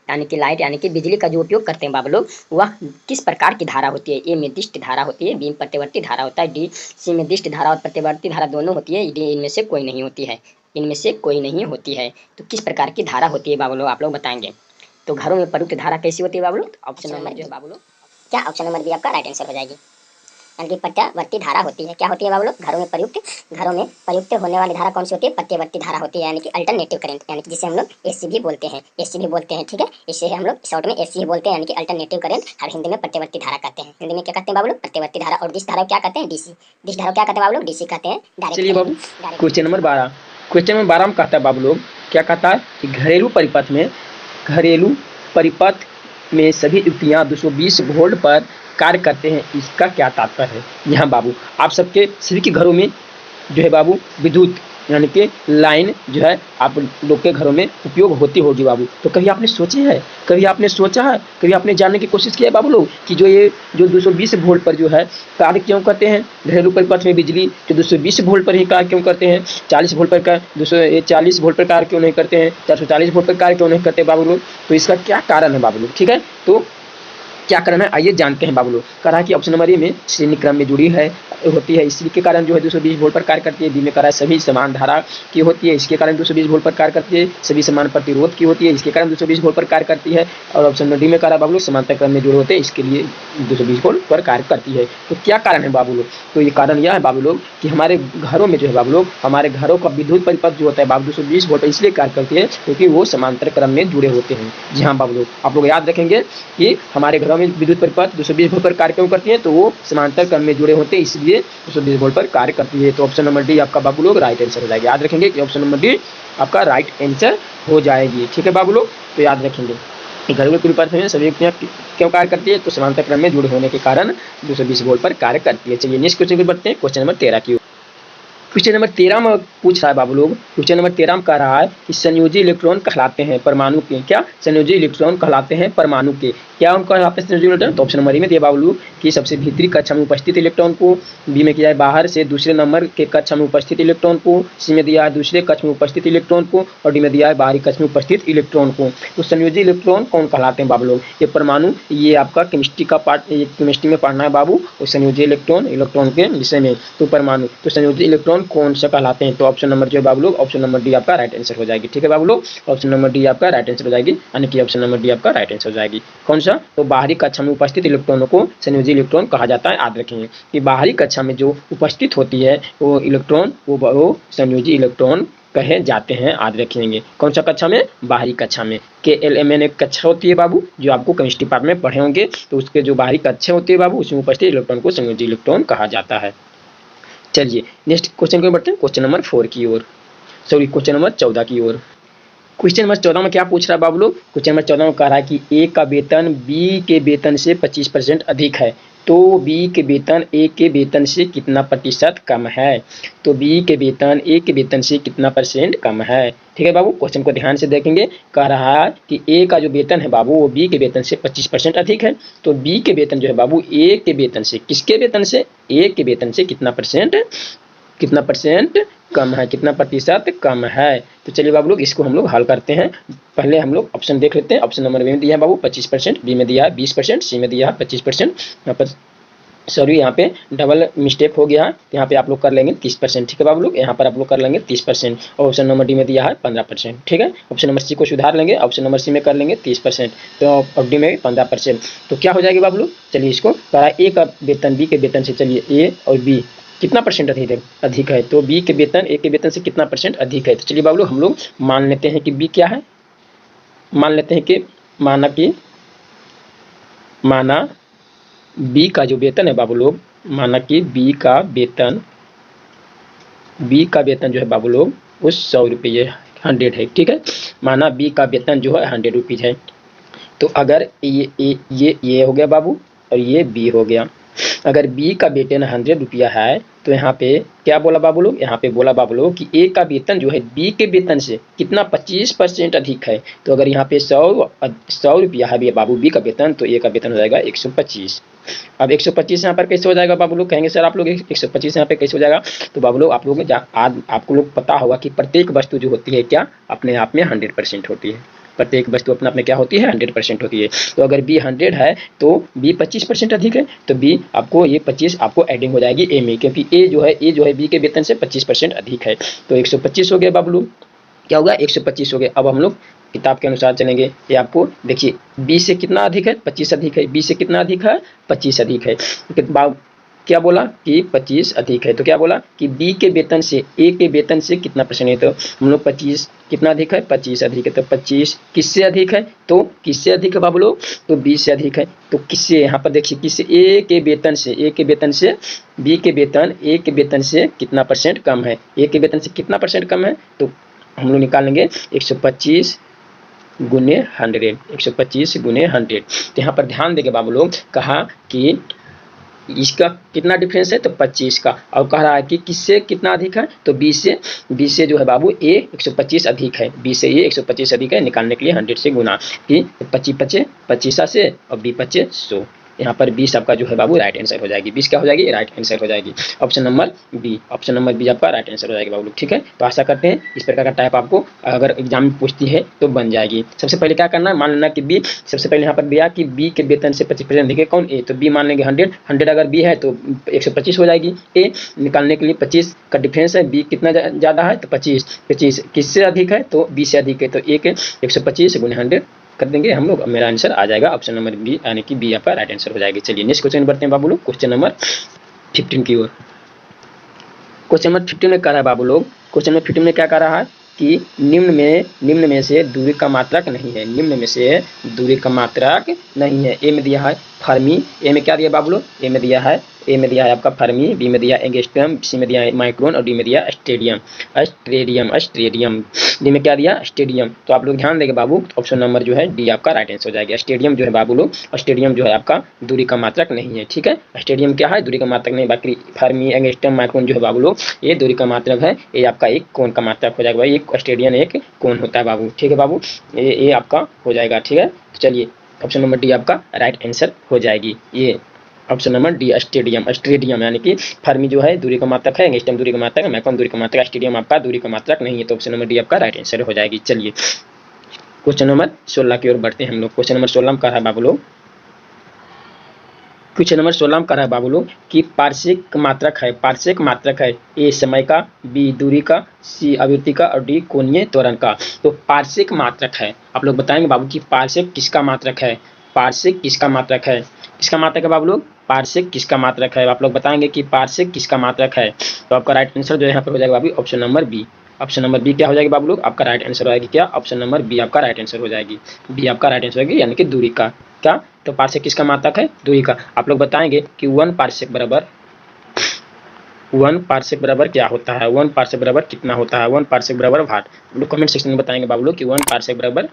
यानी कि बिजली का जो उपयोग करते हैं बाबू लोग, वह किस प्रकार की धारा होती है? ए में दिष्ट धारा होती है, बी में प्रत्यवर्ती धारा होता है, डी सी में दिष्ट धारा और प्रत्यवर्ती धारा दोनों होती है, डी इनमें से कोई नहीं होती है। इनमें से कोई नहीं होती है। तो किस प्रकार की धारा होती है बाबू लोग, आप लोग बताएंगे। तो घरों में प्रयुक्त धारा कैसी होती है बाबू लोग? ऑप्शन नंबर जो है बाबू लोग, क्या? ऑप्शन नंबर बी आपका राइट आंसर हो जाएगी, यानी कि प्रत्यवर्ती धारा होती है। क्या होती है बाबू लोग? घरों में प्रयुक्त होने वाली धारा कौन सी होती है? प्रत्यवर्ती धारा होती है, यानी कि अल्टरनेटिव करंट, यानी कि जिसे हम लोग एसी भी बोलते हैं, ठीक है, इसे हम लोग शॉर्ट में एसी ही बोलते हैं, यानी कि अल्टरनेटिव करंट, हर हिंदी में प्रत्यवर्ती धारा कहते हैं। हिंदी में क्या कहते हैं बाबू लोग? प्रत्यवर्ती धारा। और डिश धारा क्या कहते हैं? डीसी। डिश धारा क्या कहते हैं बाबू लोग? डीसी कहते हैं। चलिए बाबू क्वेश्चन नंबर 12, क्वेश्चन नंबर 12 में कहता है बाबू लोग, क्या कहता है कि घरेलू परिपथ में सभी युक्तियाँ 220 वोल्ट पर कार्य करते हैं, इसका क्या तात्पर्य है? यहाँ बाबू आप सबके सभी के घरों में जो है बाबू विद्युत यानी कि लाइन जो है आप लोग के घरों में उपयोग होती होगी बाबू। तो कभी आपने सोचा है, कभी आपने जानने की कोशिश की है बाबू लोग कि जो 220 वोल्ट पर जो है कार्य क्यों करते हैं? घरेलू परिपथ में बिजली जो 220 वोल्ट पर ही कार्य क्यों करते हैं? 40 वोल्ट पर 240 वोल्ट पर कार्य क्यों नहीं करते हैं? 440 वोल्ट पर कार्य क्यों नहीं करते बाबू लोग? तो इसका क्या कारण है बाबू लोग? ठीक है, तो क्या कारण है आइए जानते हैं बाबू लोग। कहा कि ऑप्शन नंबर ए में श्रेणी क्रम में जुड़ी होती है, इसी के कारण जो है 220 वोल्ट पर कार्य करती है। बी में कहा सभी समान धारा की होती है, इसके कारण 220 वोल्ट पर कार्य करती है। सभी समान प्रतिरोध की होती है, इसके कारण 220 वोल्ट पर कार्य करती है। और ऑप्शन नंबर डी में कहा बाबू लोग समांतर क्रम में जुड़े होते हैं, इसके लिए 220 वोल्ट पर कार्य करती है। तो क्या कारण है बाबू लोग? तो ये कारण यह है बाबू लोग कि हमारे घरों में जो है बाबू लोग, हमारे घरों का विद्युत परिपथ जो होता है बाबू 220 वोल्ट इसलिए कार्य करती है क्योंकि वो समांतर क्रम में जुड़े होते हैं। जी हाँ बाबू लोग, आप लोग याद रखेंगे कि हमारे घरों में विद्युत परिपथ 220 वोल्ट पर कार्य क्यों करती है? तो वो समांतर क्रम में जुड़े होते हैं, इसलिए 220 वोल्ट पर कार्य करती है। तो ऑप्शन नंबर डी आपका बाबू लोग राइट आंसर हो जाएगा। याद रखेंगे कि ऑप्शन नंबर डी आपका राइट आंसर हो जाएगी। ठीक है बाबू लोग, तो याद रखेंगे घरेलू परिपथ में सभी युक्तियाँ क्यों कार्य करती है? तो समांतर क्रम में जुड़े होने के कारण 220 वोल्ट पर कार्य करती है। चलिए नेक्स्ट क्वेश्चन पर बढ़ते हैं, क्वेश्चन नंबर 13 की। क्वेश्चन नंबर 13 में पूछ रहा है बाबू लोग, क्वेश्चन नंबर 13 में कह रहा है कि संयोजी इलेक्ट्रॉन कहलाते हैं परमाणु के, क्या? संयोजी इलेक्ट्रॉन कहलाते हैं परमाणु के, क्या उनको कहलाते हैं संयोजी इलेक्ट्रॉन? तो ऑप्शन नंबर ए में दिया बाबू लोग कि सबसे भीतरी कक्षा में उपस्थित इलेक्ट्रॉन को, बी में किया है बाहर से दूसरे नंबर के कक्षा में उपस्थित इलेक्ट्रॉन को, सी में दिया है दूसरे कक्ष में उपस्थित इलेक्ट्रॉन को, और डी में दिया है बाहरी कक्ष में उपस्थित इलेक्ट्रॉन को। तो संयोजी इलेक्ट्रॉन कौन कहलाते हैं बाबू लोग? ये परमाणु, ये आपका केमिस्ट्री का पार्ट, ये केमिस्ट्री में पढ़ना है बाबू, और संयोजी इलेक्ट्रॉन के विषय में। तो परमाणु, तो संयोजी इलेक्ट्रॉन इलेक्ट्रॉन कौन सा कहलाते हैं? तो ऑप्शन नंबर जो है बाबू लोग, ऑप्शन नंबर डी आपका राइट आंसर हो जाएगी। ठीक है बाबू लोग, ऑप्शन नंबर डी आपका राइट आंसर हो जाएगी, यानी कि ऑप्शन नंबर डी आपका राइट आंसर हो जाएगी। कौन सा? तो बाहरी कक्षा में उपस्थित इलेक्ट्रॉनों को संयोजी इलेक्ट्रॉन कहा जाता है। याद रखेंगे कि बाहरी कक्षा में जो उपस्थित होती है वो इलेक्ट्रॉन वो संयोजी इलेक्ट्रॉन कहे जाते हैं। याद रखेंगे कौन सा कक्षा में? बाहरी कक्षा में। KLMN एक कक्षा होती है बाबू, जो आपको केमिस्ट्री पार्ट में पढ़े होंगे। तो उसके जो बाहरी कक्षा होती है बाबू, उसमें उपस्थित इलेक्ट्रॉन को संयोजी इलेक्ट्रॉन कहा जाता है। चलिए नेक्स्ट क्वेश्चन की ओर बढ़ते हैं, क्वेश्चन नंबर 4 की ओर, सॉरी क्वेश्चन नंबर 14 की ओर। क्वेश्चन नंबर 14 में क्या पूछ रहा है बाबू लोग? क्वेश्चन नंबर 14 में कह रहा है कि ए का वेतन बी के वेतन से 25% अधिक है, तो बी के वेतन ए के वेतन से कितना प्रतिशत कम है? तो बी के वेतन ए के वेतन से कितना परसेंट कम है? ठीक है बाबू, क्वेश्चन को ध्यान से देखेंगे। कह रहा है कि ए का जो वेतन है बाबू वो बी के वेतन से 25% अधिक है, तो बी के वेतन जो है बाबू ए के वेतन से, किसके वेतन से? ए के वेतन से कितना परसेंट कम है, कितना प्रतिशत कम है? तो चलिए बाबू लोग इसको हम लोग हल करते हैं। पहले हम लोग ऑप्शन देख लेते हैं। ऑप्शन नंबर में दिया है बाबू 25%, बी में दिया है 20%, सी में दिया है 25%। यहाँ पर सॉरी यहाँ पे डबल मिस्टेक हो गया है, यहाँ पे आप लोग कर लेंगे 30%। ठीक है बाबू लोग, यहाँ पर आप लोग कर लेंगे 30%। और ऑप्शन नंबर डी में दिया है 15%। ठीक है, ऑप्शन नंबर सी को सुधार लेंगे, ऑप्शन नंबर सी में कर लेंगे 30%, तो और डी में 15%। तो क्या हो जाएगी बाबू लोग? चलिए इसको करा ए का वेतन बी के वेतन से, चलिए ए और बी कितना परसेंट अधिक है? तो बी के वेतन ए के वेतन से कितना परसेंट अधिक है? तो चलिए बाबू लोग हम लोग मान लेते हैं कि बी क्या है, मान लेते हैं कि माना बी का जो वेतन है बाबू लोग, माना कि बी का वेतन जो है बाबू लोग वो 100 रुपये 100 है। ठीक है, माना बी का वेतन जो है 100 रुपीज़ है। तो अगर ये हो गया बाबू और ये बी हो गया। अगर बी का वेतन 100 रुपया है तो यहाँ पे क्या बोला बाबू लोग? यहाँ पे बोला बाबू लोग कि ए का वेतन जो है बी के वेतन से कितना 25% अधिक है। तो अगर यहाँ पे 100 रुपया है बाबू बी का वेतन, तो ए का वेतन हो जाएगा 125। अब 125 यहाँ पर कैसे हो जाएगा बाबू लोग? कहेंगे सर आप लोग 125 यहाँ पे कैसे हो जाएगा? तो बाबू लोग आप लोग आपको लोग पता होगा कि प्रत्येक वस्तु जो होती है क्या अपने आप में 100% होती है। प्रत्येक वस्तु अपने आप में क्या होती है? 100% होती है। तो अगर बी 100 है तो बी 25% अधिक है, तो बी आपको ये 25 आपको एडिंग हो जाएगी ए में, क्योंकि ए जो है बी के वेतन से 25% अधिक है। तो 125 हो गया बाबू लोग, क्या होगा? 125 हो गया। अब हम लोग किताब के अनुसार चलेंगे। ये आपको देखिए बी से कितना अधिक है? 25 अधिक है। बी से कितना अधिक है? 25 अधिक है। क्या बोला कि 25 अधिक है, तो क्या बोला कि बी के वेतन से ए के वेतन से कितना परसेंट है? तो हम लोग 25 कितना अधिक है? 25 अधिक है। तो 25 किससे अधिक है? तो किससे अधिक है बाबू लोग? तो बी से अधिक है। तो किससे? यहाँ पर देखिए किससे? ए के वेतन से बी के वेतन ए के वेतन से कितना परसेंट कम है? ए के वेतन से कितना परसेंट कम है? तो हम लोग निकालेंगे 125 गुने 100, 125 गुने 100। तो यहाँ पर ध्यान देंगे बाबू लोग, कहा कि इसका कितना डिफरेंस है? तो 25 का। और कह रहा है कि किससे कितना अधिक है? तो 20 से जो है बाबू ए 125 अधिक है, 20 से ये 125 अधिक है। निकालने के लिए 100 से गुना कि 25 से और बी 25 यहाँ पर 20 आपका जो है बाबू राइट आंसर हो जाएगी। 20 क्या हो जाएगी? राइट आंसर हो जाएगी। ऑप्शन नंबर बी आपका राइट आंसर हो जाएगी बाबू लोग। ठीक है, तो आशा करते हैं इस प्रकार का टाइप आपको अगर एग्जाम में पूछती है तो बन जाएगी। सबसे पहले क्या करना है? मान लेना कि बी, सबसे पहले यहाँ पर दिया कि बी के वेतन से 25% अधिक है कौन? ए। तो बी मान लेंगे 100 अगर बी है तो 125 हो जाएगी। ए निकालने के लिए 25 का डिफरेंस है, बी कितना ज़्यादा है? तो 25 किससे अधिक है? तो बी से अधिक है। तो ए के 125 गुने 100 कर देंगे हम लोग, मेरा आंसर आ जाएगा ऑप्शन नंबर बी, यानी कि बी आपका राइट आंसर हो जाएगी। चलिए नेक्स्ट क्वेश्चन बढ़ते हैं बाबू लोग, क्वेश्चन नंबर 15 की ओर। क्वेश्चन नंबर 15 में कह रहा है बाबू लोग, क्वेश्चन नंबर 15 में क्या कह रहा है कि निम्न में से दूरी का मात्रक नहीं है। निम्न में से दूरी का मात्रक नहीं है। ए में दिया है फर्मी, ए में क्या दिया बाबू लोग? ए में दिया है आपका फर्मी, बी में दिया एंगस्ट्रॉम, सी में दिया है माइक्रोन और डी में दिया स्टेडियम। डी में क्या दिया? स्टेडियम। तो आप लोग ध्यान देंगे बाबू, ऑप्शन नंबर जो है डी आपका राइट आंसर हो जाएगा। स्टेडियम जो है बाबू लोग, स्टेडियम जो है आपका दूरी का मात्रक नहीं है। ठीक है, स्टेडियम क्या है? दूरी का मात्रक नहीं। बाकी फर्मी एंगस्ट्रॉम माइक्रोन जो है बाबू लोग ये दूरी का मात्रक है। ये आपका एक कोण का मात्रक हो जाएगा भाई, एक स्टेडियम एक कोण होता है बाबू। ठीक है बाबू, ये आपका हो जाएगा। ठीक है, तो चलिए ऑप्शन नंबर डी आपका राइट आंसर हो जाएगी। ये ऑप्शन नंबर डी स्टेडियम यानी कि फर्मी जो है दूरी का मात्रक है, एंगस्ट्रॉम दूरी का मात्रक है, मैक्रोन दूरी का मात्रक, स्टेडियम आपका दूरी का मात्रक नहीं है। तो ऑप्शन नंबर डी आपका राइट आंसर हो जाएगी। चलिए क्वेश्चन नंबर 16 की ओर बढ़ते हैं हम लोग। क्वेश्चन नंबर 16 में कह रहा है बाबू लोग क्वेश्चन नंबर 16 में कह रहा है बाबू लोग कि पार्श्विक मात्रक है ए समय का, बी दूरी का, सी आवृत्ति का और डी कोणीय त्वरण का। तो पार्श्विक मात्रक है, आप लोग बताएंगे बाबू कि पार्श्विक किसका मात्रक है, पार्श्विक किसका मात्रक है, किसका मात्रक है बाबू लोग, पार्श्विक किसका मात्रक है, आप लोग बताएंगे कि पार्श्विक किसका मात्रक है। तो आपका राइट आंसर जो यहाँ पर हो जाएगा बाबू option number B. Option number B क्या हो जाएगी बाबू लोग, आपका राइट आंसर हो जाएगी क्या, ऑप्शन नंबर बी आपका राइट आंसर हो जाएगी। बी आपका राइट आंसर होगी, यानी कि दूरी का क्या, तो पार्श्विक किसका मात्रक है, दूरी का। आप लोग बताएंगे कि वन पार्श्विक बराबर क्या होता है, वन पार्श्विक बराबर कितना होता है, वन पार्श्विक बराबर भाट। आप लोग कमेंट सेक्शन में बताएंगे बाबू लोग कि वन पार्श्विक बराबर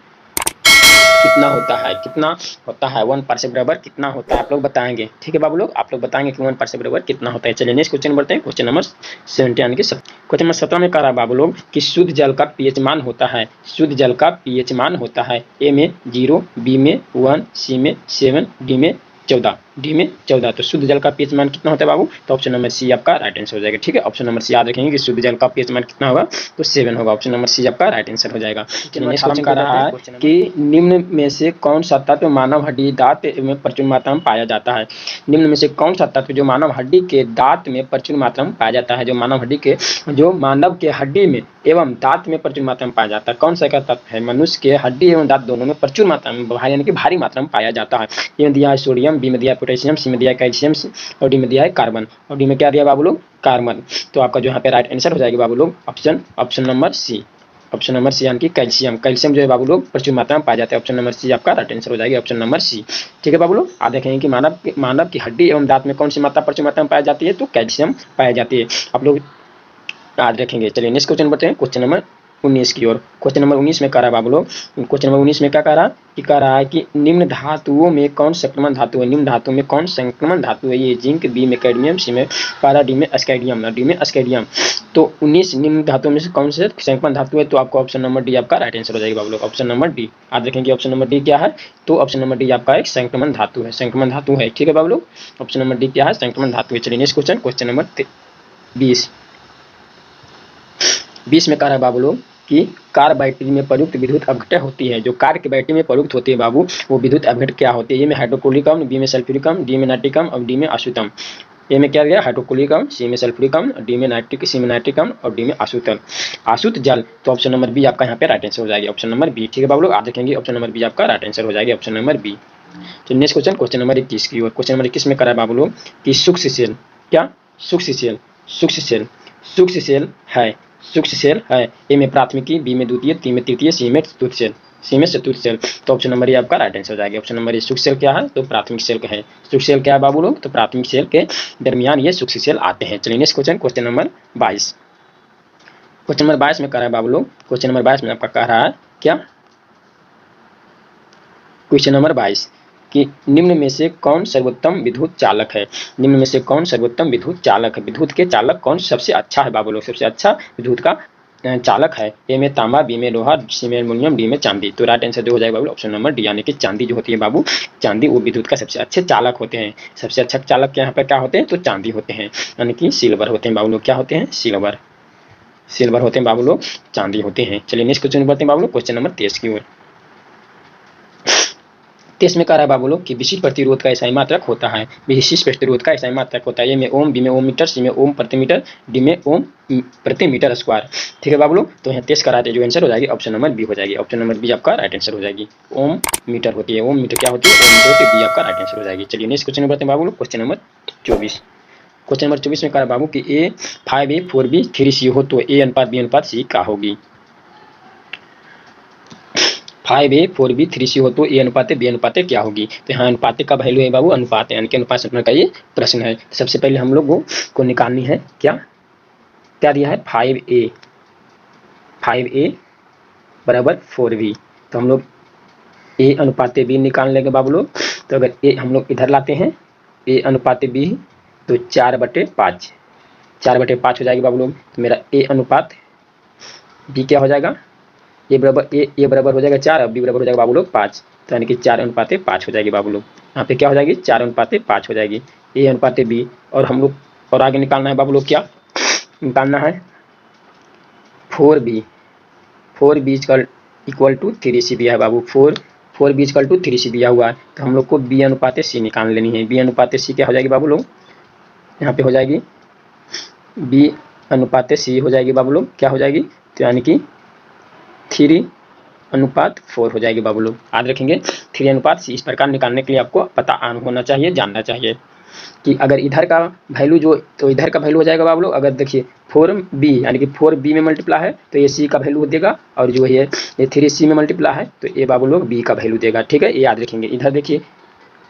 कितना होता है, कितना होता है, वन पार्श्विक बराबर कितना होता है, आप लोग बताएंगे। ठीक है बाबू लोग, आप लोग बताएंगे कि वन पार्श्विक बराबर कितना होता है। चलिए नेक्स्ट क्वेश्चन बढ़ते हैं, क्वेश्चन नंबर 70 यानी कि क्वेश्चन नंबर 17 में कह रहा है बाबू लोग कि शुद्ध जल का पीएच मान होता है, शुद्ध जल का पीएच मान होता है ए में 0, बी में 1, सी में 7, डी में 14, डी में 14। तो शुद्ध जल का पीएच मान कितना होता है बाबू, तो ऑप्शन नंबर सी आपका राइट आंसर हो जाएगा। ठीक है, ऑप्शन नंबर सी याद रखेंगे कि शुद्ध जल का पीएच मान कितना होगा, तो 7 होगा। ऑप्शन नंबर सी आपका राइट आंसर हो जाएगा। क्वेश्चन कर रहा है कि निम्न में से कौन सा तत्व मानव हड्डी दांत में प्रचुर मात्रा में पाया जाता है, निम्न में से कौन सा तत्व जो मानव हड्डी के दांत में प्रचुर मात्रा में पाया जाता है, जो मानव के हड्डी में एवं दांत में प्रचुर मात्रा में पाया जाता है, कौन सा का तत्व है, मनुष्य के हड्डी एवं दांत दोनों में प्रचुर मात्रा में यानी कि भारी मात्रा में पाया जाता है। ए में दिया है सोडियम, बी में दिया है पोटेशियम, सी में दिया है कैल्शियम और डी में दिया है कार्बन। और डी में क्या दिया बाबू लोग, कार्बन। तो आपका जो यहाँ पे राइट आंसर हो जाएगी बाबू लोग option number C, option number C यानी कि कैल्शियम। कैल्शियम जो है बाबू लोग प्रचुर मात्रा में पाया जाता है। ऑप्शन नंबर सी आपका राइट आंसर हो जाएगी, ऑप्शन नंबर सी। ठीक है बाबू लोग, आप देखेंगे कि मानव की हड्डी एवं दांत में कौन सी मात्रा प्रचुर मात्रा में पाई जाती है, तो कैल्शियम पाई जाती है। आप लोग याद रखेंगे। चलिए नेक्स्ट क्वेश्चन बढ़ते हैं, क्वेश्चन नंबर 19 की ओर। क्वेश्चन नंबर 19 में कह रहा है बाबू लोग, क्वेश्चन नंबर 19 में क्या कह रहा है कि निम्न धातुओं में कौन संक्रमण धातु है, निम्न धातुओं में कौन संक्रमण धातु है, ये जिंक, बी में कैडमियम, सी में पारा, डी में अस्कैडियम, डी में अस्कैडियम। तो 19 निम्न धातुओं में से कौन से संक्रमण धातु है, तो आपको ऑप्शन नंबर डी आपका राइट आंसर हो जाएगा बाबू लोग, ऑप्शन नंबर डी। याद रखेंगे ऑप्शन नंबर डी क्या है, तो ऑप्शन नंबर डी आपका एक संक्रमण धातु है, संक्रमण धातु है। ठीक है बाबू लोग, ऑप्शन नंबर डी क्या है, संक्रमण धातु है। चलिए नेक्स्ट क्वेश्चन, क्वेश्चन नंबर 20 में कह रहा है बाबू लोग कि कार बैटरी में प्रयुक्त विद्युत अपघटय होती है, जो कार की बैटरी में प्रयुक्त होती है बाबू, वो विद्युत अपघटय क्या होती है, ए में हाइड्रोक्लोरिक अम्ल, बी में सल्फ्यूरिक अम्ल, डी में नाइट्रिक अम्ल और डी में आसुत अम्ल। ए में क्या दिया, हाइड्रोक्लोरिक अम्ल, सी में सल्फ्यूरिक अम्ल, डी में नाइट्रिक अम्ल और डी में आसुत जल। तो ऑप्शन नंबर बी आपका यहाँ पे राइट आंसर हो जाएगी, ऑप्शन नंबर बी। ठीक है बाबू लोग, आप देखेंगे ऑप्शन नंबर बी आपका राइट आंसर हो जाएगी, ऑप्शन नंबर बी। तो नेक्स्ट क्वेश्चन, क्वेश्चन नंबर 21 की ओर। क्वेश्चन नंबर 21 में करा है बाबू लोग कि सूक्ष्म सेल है, ए में प्राथमिकी, बी में द्वितीय, सी में तृतीय, सी में चतुर्थ सेल। तो ऑप्शन नंबर ए आपका राइट आंसर हो जाएगा, ऑप्शन नंबर ए। सूक्ष्म सेल क्या है, तो प्राथमिक सेल का है। सूक्ष्म सेल क्या है बाबू लोग, तो प्राथमिक सेल के दरमियान ये सूक्ष्म सेल आते हैं। चलिए next question, question number 22। Question number 22 में कह रहा है बाबू लोग, क्वेश्चन नंबर 22 में आपका कह रहा है क्या, क्वेश्चन नंबर 22 कि निम्न में से कौन सर्वोत्तम विद्युत चालक है, निम्न में से कौन सर्वोत्तम विद्युत चालक है, विद्युत के चालक कौन सबसे अच्छा है बाबू लोग, सबसे अच्छा विद्युत का चालक है। ए में तांबा, बी में लोहा, सी में एल्युमिनियम, डी में चांदी। तो राइट आंसर जो हो जाएगा बाबू ऑप्शन नंबर डी, यानी कि चांदी जो होती है बाबू, चांदी वो विद्युत का सबसे अच्छे चालक होते हैं। सबसे अच्छा चालक यहाँ पर क्या होते हैं, तो चांदी होते हैं, यानी कि सिल्वर होते हैं बाबू लोग, क्या होते हैं, सिल्वर होते हैं बाबू लोग, चांदी होते हैं। चलिए नेक्स्ट क्वेश्चन बढ़ते हैं बाबू लोग, क्वेश्चन नंबर 23 की ओर। 23 में कह रहा है बाबू लोग कि विशिष्ट प्रतिरोध का SI मात्रक होता है, विशिष्ट प्रतिरोध का SI मात्रक होता है। ए में ओम, बी में ओम मीटर, सी में ओम प्रति मीटर, डी में ओम प्रति मीटर स्क्वायर। ठीक है बाबू लोग, तो यहाँ 23 कराते जो आंसर हो जाएगी ऑप्शन नंबर बी हो जाएगी, ऑप्शन नंबर बी आपका राइट आंसर हो जाएगी। ओम मीटर होती है, ओम मीटर क्या होती है, ओम मीटर होती है, बी आपका राइट आंसर हो जाएगी। चलिए नेक्स्ट क्वेश्चन बढ़ते हैं बाबू लोग, क्वेश्चन नंबर 24। क्वेश्चन नंबर 24 में कह रहा है बाबू कि ए 5A 4B 3C हो तो A अनुपात B अनुपात C क्या होगी। 5A 4B 3C हो तो A अनुपात B अनुपात क्या होगी। तो यहाँ अनुपात का वैल्यू है बाबू, अनुपात यानी कि अनुपात संतुलन का ये प्रश्न है। सबसे पहले हम लोग को निकालनी है क्या दिया है, 5A बराबर 4B। तो हम लोग A अनुपात B निकाल लेंगे बाबू लोग। तो अगर A हम लोग इधर लाते हैं A अनुपात B, तो 4/5 हो जाएगी बाबू लोग। तो मेरा A अनुपात B क्या हो जाएगा, ए बराबर हो जाएगा 4 और बी बराबर हो जाएगा बाबू लोग 5। तो यानी कि 4/5 हो जाएगी बाबू लोग। यहाँ पे क्या हो जाएगी, 4/5 हो जाएगी, ए अनुपात बी। और हम लोग और आगे निकालना है बाबू लोग, क्या निकालना है, 4B इक्वल टू 3C दिया है बाबू। 4b इक्वल टू 3c दिया हुआ है, तो हम लोग को b अनुपात c निकाल लेनी है। b अनुपात c क्या हो जाएगी बाबू लोग, यहाँ पे हो जाएगी b अनुपात c हो जाएगी बाबू लोग, क्या हो जाएगी, तो यानी कि 3:4 हो जाएगी बाबू लोग। याद रखेंगे 3:c। इस प्रकार निकालने के लिए आपको पता होना चाहिए, जानना चाहिए कि अगर इधर का वैल्यू जो, तो इधर का वैल्यू हो जाएगा बाबू लोग, अगर देखिए 4b यानी कि 4b में मल्टीप्लाई है तो ये c का वैल्यू देगा, और जो ये 3c में मल्टीप्लाई है तो ये बाबू लोग b का वैल्यू देगा। ठीक है, ये याद रखेंगे। इधर देखिए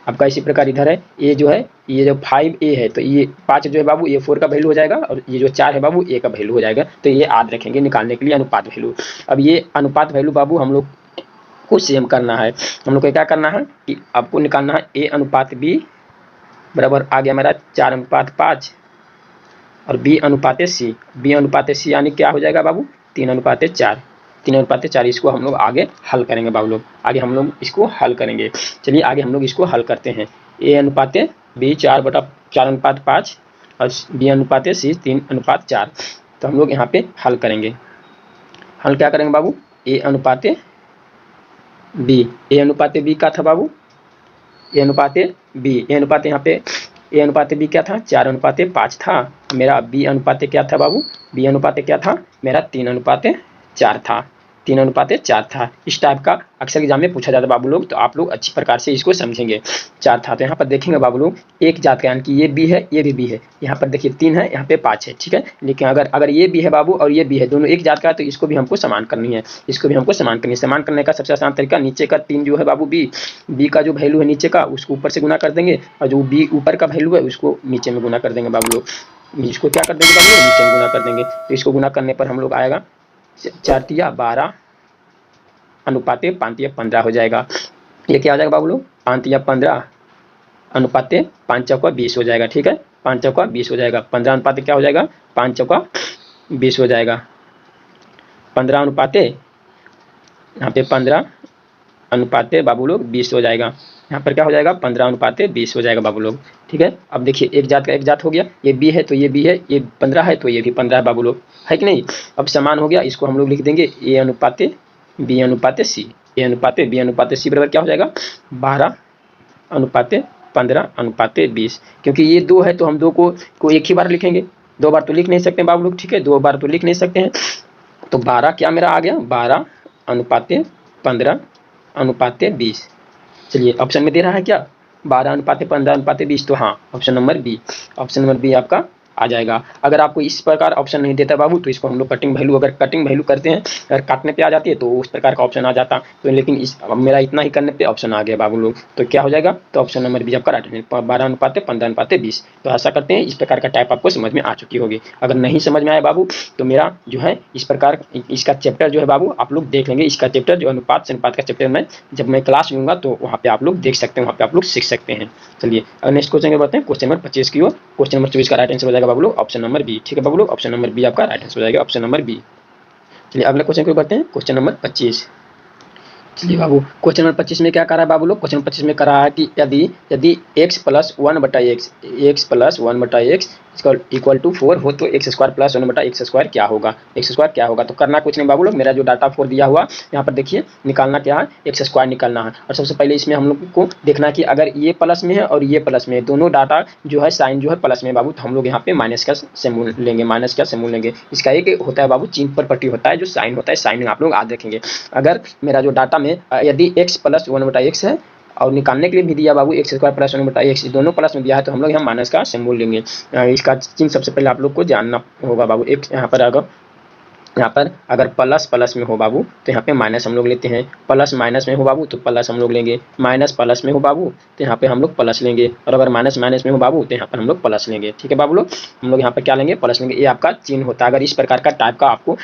आपका इसी प्रकार इधर है, ये जो है, ये जो 5a है तो ये 5 जो है बाबू ये 4 का वैल्यू हो जाएगा, और ये जो 4 है बाबू a का वैल्यू हो जाएगा। तो ये याद रखेंगे निकालने के लिए अनुपात वैल्यू। अब ये अनुपात वैल्यू बाबू हम लोग को सेम करना है। हम लोग को क्या करना है कि आपको निकालना है a अनुपात b बराबर आ गया मेरा 4:5 और b अनुपात c। b अनुपात c यानी क्या हो जाएगा बाबू, 3:4। 3:4 इसको हम लोग आगे हल करेंगे बाबू लोग, आगे हम लोग इसको हल करेंगे। चलिए आगे हम लोग इसको हल करते हैं। a अनुपात b 4/4:5 और b अनुपात c 3:4। तो हम लोग यहाँ पे हल करेंगे। हल क्या करेंगे बाबू, a अनुपात b, a अनुपात b का था बाबू, a अनुपात b, a अनुपात यहाँ पे a अनुपात b क्या था, 4:5 था। मेरा b अनुपात क्या था बाबू, b अनुपात क्या था मेरा 3:4 था, 3:4 था। इस टाइप का अक्सर एग्जाम में पूछा जाता है बाबू लोग, तो आप लोग अच्छी प्रकार से इसको समझेंगे। 4 था तो यहाँ पर देखेंगे बाबू लोग एक जात का, यानी कि ये b है ये भी b है, यहाँ पर देखिए 3 है यहाँ पे 5 है। ठीक है, लेकिन अगर ये b है बाबू और ये b है, दोनों एक जात का है, तो इसको भी हमको समान करनी है, इसको भी हमको समान करनी है। समान करने का सबसे आसान तरीका, नीचे का 3 जो है बाबू b का जो वैल्यू है नीचे का उसको ऊपर से गुना कर देंगे, और जो b ऊपर का वैल्यू है उसको नीचे में गुना कर देंगे बाबू लोग। इसको क्या कर देंगे बाबू लोग, नीचे में गुना कर देंगे। तो इसको गुना करने पर हम लोग आएगा 4 12 अनुपात 5:15 हो जाएगा। ये क्या हो जाएगा बाबू लोग, 5:15 अनुपात 5 चौका 20 हो जाएगा। ठीक है, 5 चौका 20 हो जाएगा। 15 अनुपात क्या हो जाएगा, 5 चौका 20 हो जाएगा। 15 अनुपात यहाँ पे 15 अनुपात बाबू लोग 20 हो जाएगा। यहाँ पर क्या हो जाएगा, 15 अनुपात 20 हो जाएगा बाबू लोग। ठीक है, अब देखिए एक जात का एक जात हो गया, ये b है तो ये b है, ये 15 है तो ये भी 15 है बाबू लोग, है कि नहीं। अब समान हो गया, इसको हम लोग लिख देंगे a अनुपात b अनुपात c, a अनुपात b अनुपात c बराबर क्या हो जाएगा, 12 अनुपात 15 अनुपात 20। क्योंकि ये 2 है तो हम 2 को एक ही बार लिखेंगे, 2 बार तो लिख नहीं सकते बाबू लोग। ठीक है, 2 बार तो लिख नहीं सकते हैं, तो 12 क्या मेरा आ गया, 12 अनुपात 15 अनुपात 20। चलिए ऑप्शन में दे रहा है क्या, 12 अनुपात 15 अनुपात 20, तो हाँ option number B, option number B आपका आ जाएगा। अगर आपको इस प्रकार ऑप्शन नहीं देता बाबू तो इसको हम लोग कटिंग वैल्यू, अगर कटिंग वैल्यू करते हैं, अगर काटने पे आ जाती है तो उस प्रकार का ऑप्शन आ जाता। तो लेकिन इस मेरा इतना ही करने पे ऑप्शन आ गया बाबू लोग, तो क्या हो जाएगा, तो ऑप्शन नंबर बी आपका राइट है, 12 अनुपात 15 अनुपात 20। तो ऐसा करते हैं, इस प्रकार का टाइप आपको समझ में आ चुकी होगी। अगर नहीं समझ में आया बाबू तो मेरा जो है इस प्रकार इसका चैप्टर जो है बाबू आप लोग देख लेंगे। इसका चैप्टर जो अनुपात से अनुपात का चैप्टर में जब मैं क्लास लूँगा तो वहाँ पे आप लोग देख सकते हैं, वहाँ पे आप लोग सीख सकते हैं। चलिए अब नेक्स्ट क्वेश्चन बढ़ते हैं, क्वेश्चन नंबर 25 की ओर। क्वेश्चन नंबर 24 का राइट आंसर हो जाएगा बाबू लोग ऑप्शन नंबर बी। ठीक है बाबू लोग, ऑप्शन नंबर बी आपका राइट आंसर हो जाएगा, ऑप्शन नंबर बी। चलिए अगले क्वेश्चन को बढ़ते हैं, क्वेश्चन नंबर 25। चलिए बाबू क्वेश्चन नंबर 25 में क्या कर रहा है बाबू लोग, क्वेश्चन 25 में कर रहा है कि यदि x plus 1/x, x plus 1/x equal to 4 हो तो x square plus 1/x square क्या होगा, x स्क्वायर क्या होगा। तो करना कुछ नहीं बाबू लोग, मेरा जो डाटा 4 दिया हुआ यहाँ पर देखिए, निकालना क्या है, x स्क्वायर निकालना है। और सबसे पहले इसमें हम लोग को देखना है कि अगर ये प्लस में है और ये प्लस में है, दोनों डाटा जो है साइन जो है प्लस में बाबू, तो हम लोग यहाँ पे माइनस का सिंबल लेंगे, माइनस का सिंबल लेंगे। इसका एक होता है बाबू चिन्ह पर पट्टी होता है, जो साइन होता है, साइन आप लोग याद रखेंगे। अगर मेरा जो डाटा में यदि x प्लस 1/x है और निकालने के लिए भी दिया बाबू x स्क्वायर प्लस 1/x, दोनों प्लस में दिया है, तो हम लोग यहाँ माइनस का सिंबल लेंगे। इसका चिन्ह सबसे पहले आप लोग को जानना होगा बाबू। एक यहाँ पर अगर प्लस प्लस में हो बाबू तो यहाँ पे माइनस हम लोग लेते हैं, प्लस माइनस में हो बाबू तो प्लस हम लोग लेंगे, माइनस प्लस में हो बाबू तो यहाँ पे हम लोग प्लस लेंगे, और अगर माइनस माइनस में हो बाबू तो यहाँ पर हम लोग प्लस लेंगे। ठीक है बाबू लोग, हम लोग यहाँ पर क्या लेंगे, प्लस लेंगे। ये आपका चिन्ह होता है। अगर इस प्रकार का टाइप का आपको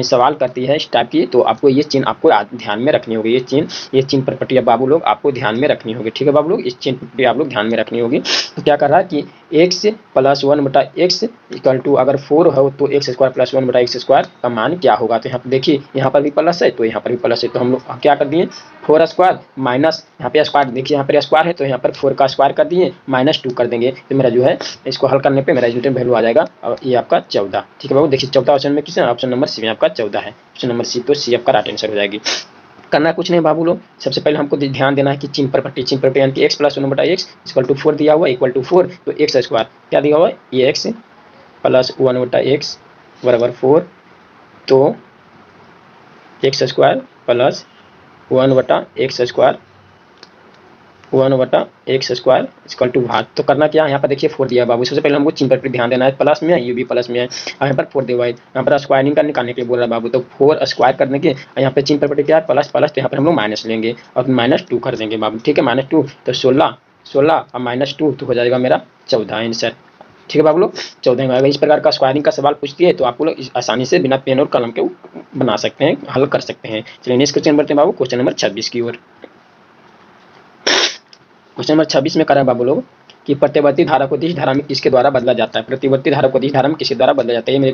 सवाल करती है इस टाइप की, तो आपको ये चिन्ह आपको ध्यान में रखनी होगी। ये चिन्ह प्रॉपर्टी बाबू लोग आपको ध्यान में रखनी होगी। ठीक है बाबू लोग, इस चिन्ह प्रॉपर्टी आप लोग ध्यान में रखनी होगी। तो क्या कर रहा है कि x plus 1/x equal to अगर 4 हो तो x square plus 1/x square का मान क्या होगा। तो यहाँ पर देखिए, यहाँ पर भी प्लस है तो यहाँ पर भी प्लस है, तो हम लोग क्या कर दिए, 4 स्क्वायर माइनस यहाँ पे स्क्वायर, देखिए यहाँ पर स्क्वायर है तो यहाँ पर 4 का स्क्वायर कर दिए, -2 कर देंगे। तो मेरा जो है इसको हल करने पे मेरा रिजल्टेंट वैल्यू आ जाएगा, और ये आपका 14। ठीक है बाबू, देखिए 14 ऑप्शन में किस है, ऑप्शन नंबर सी में आपका 14 है, ऑप्शन नंबर सी। तो सी आपका राइट आंसर हो जाएगी। करना कुछ नहीं बाबू लोग, सबसे पहले हमको ध्यान देना है कि चिन्ह प्रॉपर्टी यानी कि x plus 1/x equal to 4 दिया हुआ इक्वल टू 4, तो एक्स स्क्वायर क्या दिया हुआ है एक्स प्लस 1/x बराबर 4, तो x square plus 1/x square equal to भाग, तो करना क्या है यहाँ पर देखिए 4 दिया बाबू, सबसे पहले हमको चिन्ह पर ध्यान देना है, प्लस में है ये भी प्लस में है, यहाँ पर 4 दिया है, यहाँ पर स्क्वायरिंग का निकालने के लिए बोल रहा है बाबू, तो 4 स्क्वायर करने के यहाँ पे चिन्ह प्रॉपर्टी क्या है प्लस प्लस, तो यहाँ पर हम लोग माइनस लेंगे और -2 कर देंगे बाबू, ठीक है -2, तो 16 और -2 तो हो जाएगा मेरा 14 आंसर, ठीक है बाबू लोग 14। अगर इस प्रकार का स्क्वायरिंग का सवाल पूछती है तो आप लोग आसानी से बिना पेन और कलम के बना सकते हैं, हल कर सकते हैं। चलिए नेक्स्ट क्वेश्चन बढ़ते हैं बाबू, क्वेश्चन नंबर 26 की ओर। क्वेश्चन नंबर 26 में करा है बाबू लोग कि प्रतिवर्ती धारा को दिश धारा में किसके द्वारा बदला जाता है, प्रतिवर्ती धारा को दिश धारा में किसके द्वारा बदला जाता है, ए में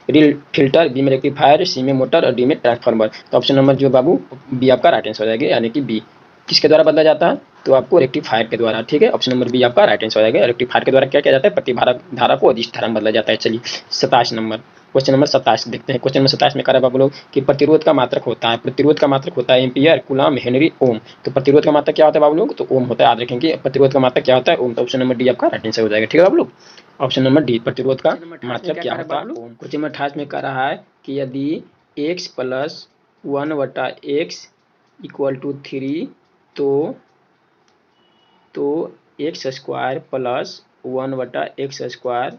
रील फिल्टर, बी में रेक्टिफायर, सी में मोटर और डी में ट्रांसफार्मर, तो ऑप्शन नंबर जो बाबू बी आपका राइट आंसर हो जाएगा, यानी कि बी किसके द्वारा बदला जाता है, तो आपको रेक्टिफायर के द्वारा, ठीक है ऑप्शन नंबर बी आपका राइट आंसर हो जाएगा, रेक्टिफायर के द्वारा क्या किया जाता है, प्रति धारा को अधिष्ठ धारा में बदला जाता है। चलिए 27 नंबर, क्वेश्चन नंबर 27 देखते हैं। क्वेश्चन नंबर 27 में कहा बाबू लोग कि प्रतिरोध का मात्रक होता है, प्रतिरोध का मात्रक होता है एम्पियर, कूलम, हेनरी, ओम, तो प्रतिरोध का मात्रक क्या होता है बाबू लोग, तो ओम होता है, याद रखेंगे प्रतिरोध का मात्रक क्या होता है ओम, तो ऑप्शन नंबर डी आपका राइट आंसर हो जाएगा, ठीक है बाबू लोग ऑप्शन नंबर डी प्रतिरोध का मात्रक क्या होता है ओम। क्वेश्चन नंबर 28 में कह रहा है कि यदि x plus 1/x equal to 3 तो x square plus 1/x square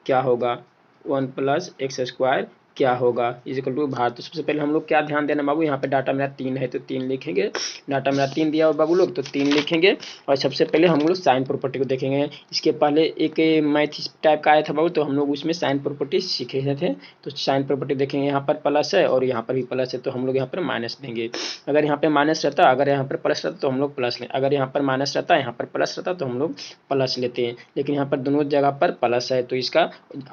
क्या होगा, 1 प्लस एक्स स्क्वायर क्या होगा इज इक्वल टू भार। तो सबसे पहले हम लोग क्या ध्यान देना बाबू, यहाँ पे डाटा मेरा 3 है तो 3 लिखेंगे, डाटा मेरा 3 दिया हुआ बाबू लोग तो 3 लिखेंगे, और सबसे पहले हम लोग साइन प्रॉपर्टी को देखेंगे। इसके पहले एक मैथ इस टाइप का आया था बाबू, तो हम लोग उसमें साइन प्रॉपर्टी सीखे थे, तो साइन प्रॉपर्टी देखेंगे, यहाँ पर प्लस है और यहाँ पर भी प्लस है, तो हम लोग यहाँ पर माइनस देंगे, अगर यहाँ पर माइनस रहता, अगर यहाँ पर प्लस रहता तो हम लोग प्लस लें, अगर यहाँ पर माइनस रहता यहाँ पर प्लस रहता तो हम लोग प्लस लेते हैं, लेकिन यहाँ पर दोनों जगह पर प्लस है तो इसका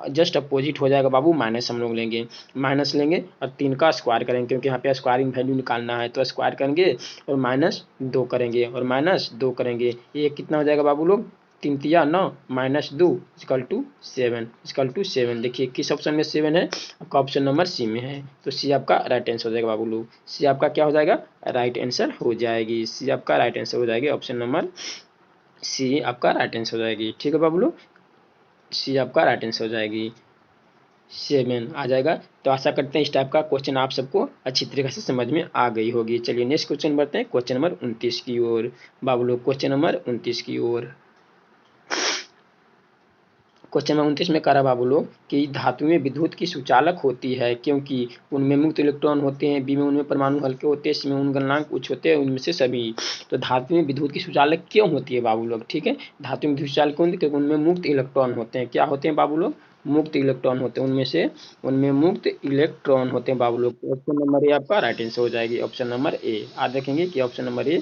जस्ट अपोजिट हो जाएगा बाबू, माइनस हम लोग लेंगे, माइनस लेंगे और 3 का स्क्वायर करेंगे, क्योंकि यहाँ पे स्क्वायरिंग वैल्यू निकालना है, तो स्क्वायर करेंगे और -2 करेंगे और -2 करेंगे, ये कितना हो जाएगा बाबू लोग 3 तिया 9 -2 इक्वल टू 7, देखिए किस ऑप्शन में 7 है, आपका ऑप्शन नंबर सी में है, तो सी आपका राइट आंसर हो जाएगा बाबू लोग, सी आपका क्या हो जाएगा राइट आंसर हो जाएगी, सी आपका राइट आंसर हो जाएगी, ऑप्शन नंबर सी आपका राइट आंसर हो जाएगी, ठीक है बाबू लोग सी आपका राइट आंसर हो जाएगी, 7 आ जाएगा। तो आशा करते हैं इस टाइप का क्वेश्चन आप सबको अच्छी तरीके से समझ में आ गई होगी। चलिए नेक्स्ट क्वेश्चन बढ़ते हैं क्वेश्चन नंबर 29 की ओर, बाबू लोग क्वेश्चन नंबर 29 की ओर। क्वेश्चन नंबर 29 में कह रहा बाबू लोग कि धातुएं विद्युत की सुचालक होती है क्योंकि उनमें मुक्त इलेक्ट्रॉन होते हैं, बी में उनमें परमाणु हल्के होते हैं, सी में उन गलनांक उच्च होते हैं, उनमें से सभी, तो धातुएं विद्युत की सुचालक क्यों होती है बाबू लोग, ठीक है धातुएं विद्युत सुचालक क्यों होती है, क्योंकि उनमें मुक्त इलेक्ट्रॉन होते हैं, क्या होते हैं बाबू लोग मुक्त इलेक्ट्रॉन होते हैं, उनमें मुक्त इलेक्ट्रॉन होते हैं बाबू लोग। ऑप्शन नंबर ए आपका राइट आंसर हो जाएगी, ऑप्शन नंबर ए आज देखेंगे कि ऑप्शन नंबर ए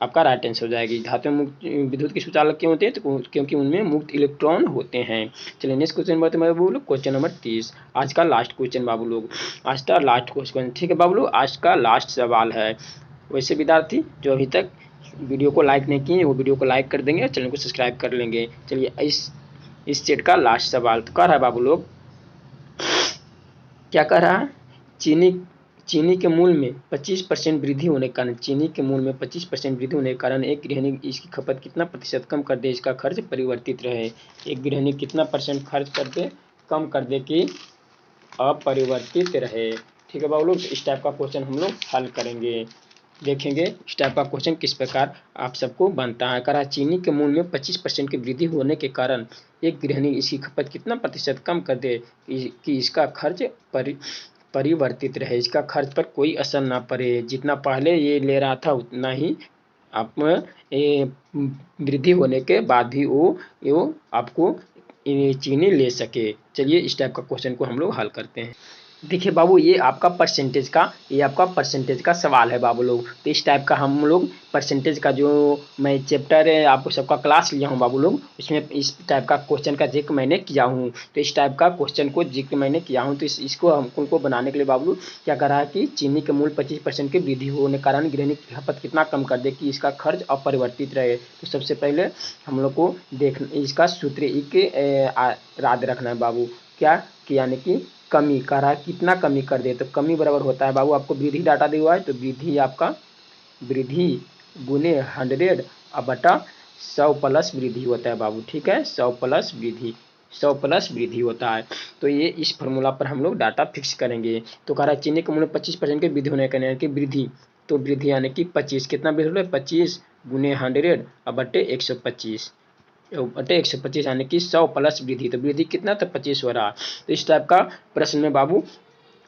आपका राइट आंसर हो जाएगी। धातु मुक्त विद्युत की सुचालक क्यों होते हैं, तो क्योंकि उनमें मुक्त इलेक्ट्रॉन होते हैं। चलिए नेक्स्ट क्वेश्चन बढ़ते हैं बाबू लोग क्वेश्चन नंबर 30, आज का लास्ट क्वेश्चन बाबू लोग, आज का लास्ट क्वेश्चन, ठीक है बाबू लोग आज का लास्ट सवाल है। वैसे विद्यार्थी जो अभी तक वीडियो को लाइक नहीं किए वो वीडियो को लाइक कर देंगे और चैनल को सब्सक्राइब कर लेंगे। चलिए इस सेट का लास्ट सवाल तो कह रहा है बाबू लोग, क्या कह रहा है चीनी के मूल्य में 25% वृद्धि होने के कारण, चीनी के मूल्य में 25% वृद्धि होने के कारण एक गृहिणी इसकी खपत कितना प्रतिशत कम कर दे, इसका खर्च परिवर्तित रहे, एक गृहिणी कितना % खर्च कर दे कम कर दे कि अपरिवर्तित रहे, ठीक है बाबू लोग इस टाइप का क्वेश्चन हम लोग हल करेंगे, देखेंगे इस टाइप का क्वेश्चन किस प्रकार आप सबको बनता है। करा चीनी के मूल्य में 25% की वृद्धि होने के कारण एक गृहिणी इसकी खपत कितना प्रतिशत कम कर दे कि इसका खर्च परिवर्तित रहे, इसका खर्च पर कोई असर ना पड़े, जितना पहले ये ले रहा था उतना ही आप वृद्धि होने के बाद भी वो आपको चीनी ले सके। चलिए इस टाइप का क्वेश्चन को हम लोग हल करते हैं। देखिए बाबू ये आपका परसेंटेज का सवाल है बाबू लोग, तो इस टाइप का हम लोग परसेंटेज का जो मैं चैप्टर आपको सबका क्लास लिया हूँ बाबू लोग, उसमें इस टाइप का क्वेश्चन का जिक्र मैंने किया हूँ, तो इस टाइप का क्वेश्चन को जिक्र मैंने किया हूँ, तो इसको हमको बनाने के लिए बाबू लोग क्या कर रहा है कि चीनी के मूल्य 25% की वृद्धि होने के कारण गृहिणी की खपत कितना कम कर दे कि इसका खर्च अपरिवर्तित रहे। तो सबसे पहले हम लोग को इसका सूत्र याद रखना है बाबू, क्या कि यानी कि कमी कह रहा है कितना कमी कर दे, तो कमी बराबर होता है बाबू, आपको वृद्धि डाटा दिया हुआ है तो वृद्धि आपका वृद्धि गुने 100 अब बटा 100 प्लस वृद्धि होता है बाबू, ठीक है, 100 प्लस वृद्धि, 100 प्लस वृद्धि होता है। तो ये इस फॉर्मूला पर हम लोग डाटा फिक्स करेंगे। तो कह रहा है चीनी के मूल्य 25% की वृद्धि होने का यानी कि वृद्धि, तो वृद्धि यानी कि 25 कितना वृद्धि हो रहा है 25 गुने 100 अब बटे 125 बटे 125 यानी कि 100 प्लस वृद्धि, तो वृद्धि कितना तो 25 हो रहा है। तो इस टाइप का प्रश्न में बाबू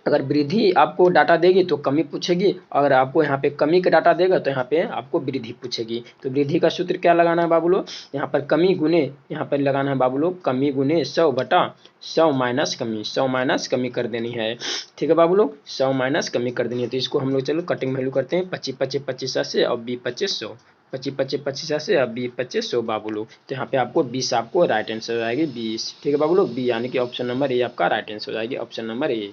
अगर वृद्धि आपको डाटा देगी तो कमी पूछेगी, अगर आपको यहाँ पे कमी का डाटा देगा तो यहाँ पे आपको वृद्धि पूछेगी। तो वृद्धि का सूत्र क्या लगाना है बाबू लोग, यहाँ पर कमी गुने, यहाँ पर लगाना है बाबू लोग कमी गुने 100 बटा 100 माइनस कमी, 100 माइनस कमी कर देनी है, ठीक है बाबू लोग, 100 माइनस कमी कर देनी है। तो इसको हम लोग चलो कटिंग वैल्यू करते हैं, 25 25 25 से और 20 2500, 25 25 25 से अब 20 2500 बाबू लोग। तो यहाँ पे आपको 20 आपको राइट आंसर हो जाएगी 20, ठीक है बाबू लोग, बी यानी कि ऑप्शन नंबर ए आपका राइट आंसर हो जाएगी, ऑप्शन नंबर ए,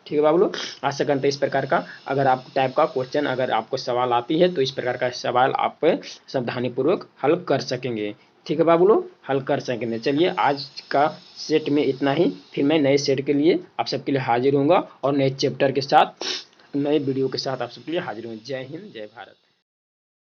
ठीक है बाबू लोग। आशा करते हैं इस प्रकार का अगर आप टाइप का क्वेश्चन अगर आपको सवाल आती है तो इस प्रकार का सवाल आप सावधानी पूर्वक हल कर सकेंगे, ठीक है बाबू लोग, हल कर सकेंगे। चलिए आज का सेट में इतना ही, फिर मैं नए सेट के लिए आप सबके लिए हाजिर होऊंगा और नए चैप्टर के साथ नए वीडियो के साथ आप सबके लिए हाजिर होंगे। जय हिंद जय भारत।